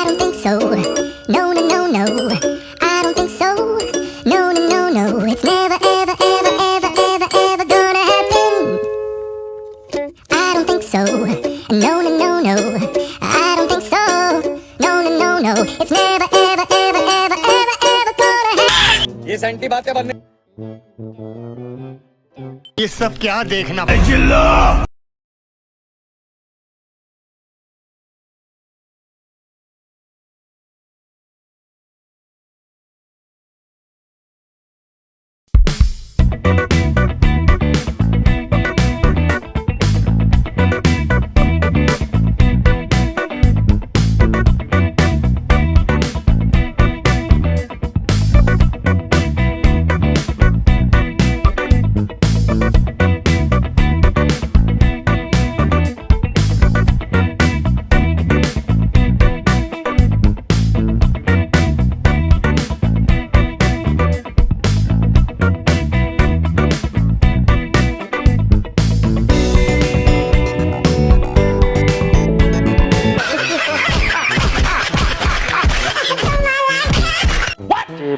don't think so. No, no, no, no. I don't think so. No, no, no, no. It's never, ever, ever, ever, ever, ever gonna happen. I don't think so. No, no, no, no. I don't think so. No, no, no, no. It's never, ever, ever, ever, ever, ever gonna happen. ये senti बातें बनने ये सब क्या देखना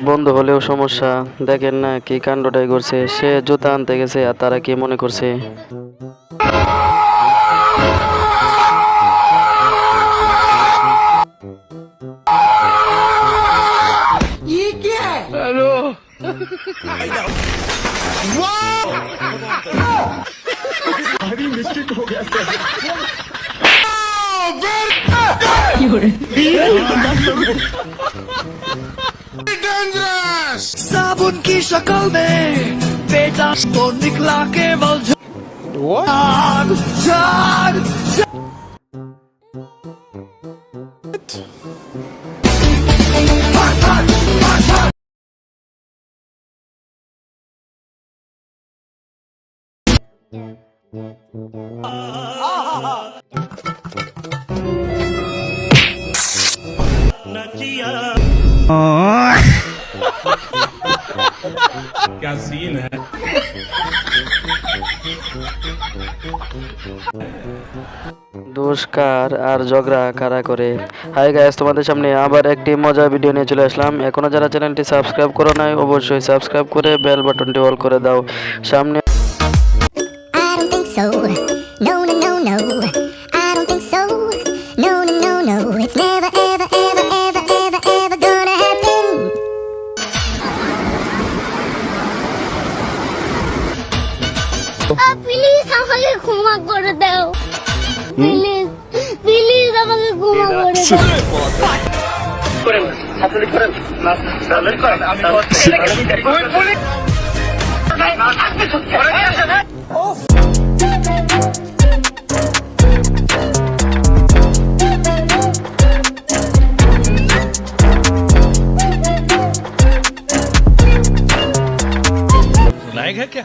বন্ধ হলেও সমস্যা। দেখেন না কি কাণ্ডটাই করছে, সে জুতা আনতে গেছে আর তারা কি মনে করছে। साबुन की शक्ल में बेटा तो निकला केवल झाग झाग क्या सीन है। দোষ কার আর ঝগড়া কারা করে। হাই গাইস, তোমাদের সামনে আবার একটি মজার ভিডিও নিয়ে চলে আসলাম। এখনো যারা চ্যানেলটি সাবস্ক্রাইব করো নাই অবশ্যই সাবস্ক্রাইব করে বেল বাটনটি অল করে দাও। সামনে I don't think so. No, no, no, no. I don't think so. No, no, no, no. It's never, ever, ever, ever, ever, ever gonna happen. Please আমাকে ক্ষমা করে দাও, প্লিজ প্লিজ আমাকে ক্ষমা করে দাও। लाएगा क्या।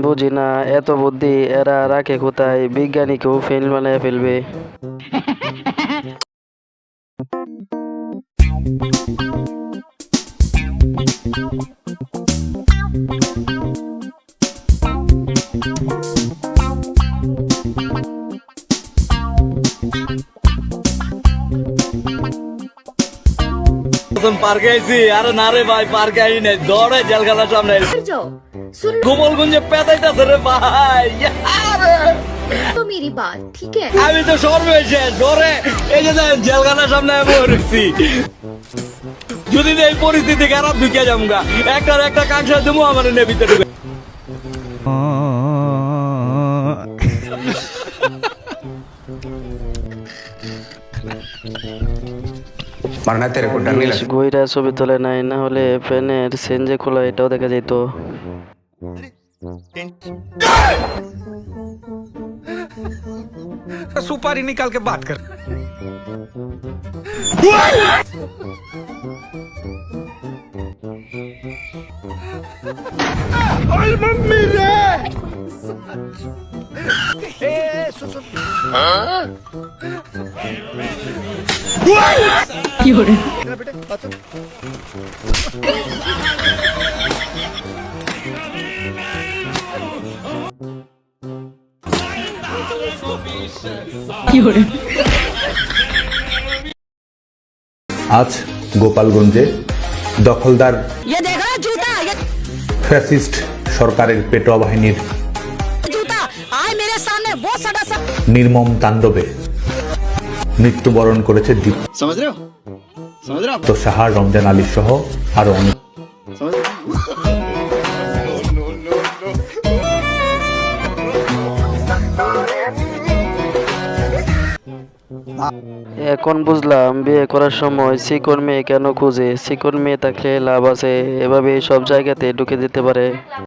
বুঝি না এত বুদ্ধি এরা রাখে কোথায়, বিজ্ঞানীকেও ফেল বানিয়ে ফেলবে। পার্কে আইছি আরে না রে ভাই, পার্কে আই নাই, দৌড়ে জেলখানার সামনে গোপালগঞ্জে পেতাইতাছে রে ভাই। তো মেরি বাত ঠিক है। আমি তো সর্বশেষে ডরে এই যে জেলখানার সামনে মরছি। যদি এই পরিস্থিতি খারাপ ঢুকে যামগা, একটা কাঁকড়া দেবো আমার নেবিতে ঢুকে। मरना तेरे को डर नहीं लगता। গইরা ছবি তোলে নাই, না হলে ফ্যানের সেঞ্জে খোলা এটাও দেখা যেত। सुपारी निकाल के बात कर। मम्मी रे কি করে আজ গোপালগঞ্জে দখলদার ফ্যাসিস্ট সরকারের পেটোয়া বাহিনীর নির্মম তাণ্ডবে মৃত্যুবরণ করেছে দীপ্ত সাহা, রমজান আলী সহ আরো অনেক। এখন বুঝলাম বিয়ে করার সময় চিকন মেয়ে কেন খুঁজে। চিকন মেয়ে থাকলে লাভ আছে, এভাবে সব জায়গাতে ঢুকে যেতে পারে।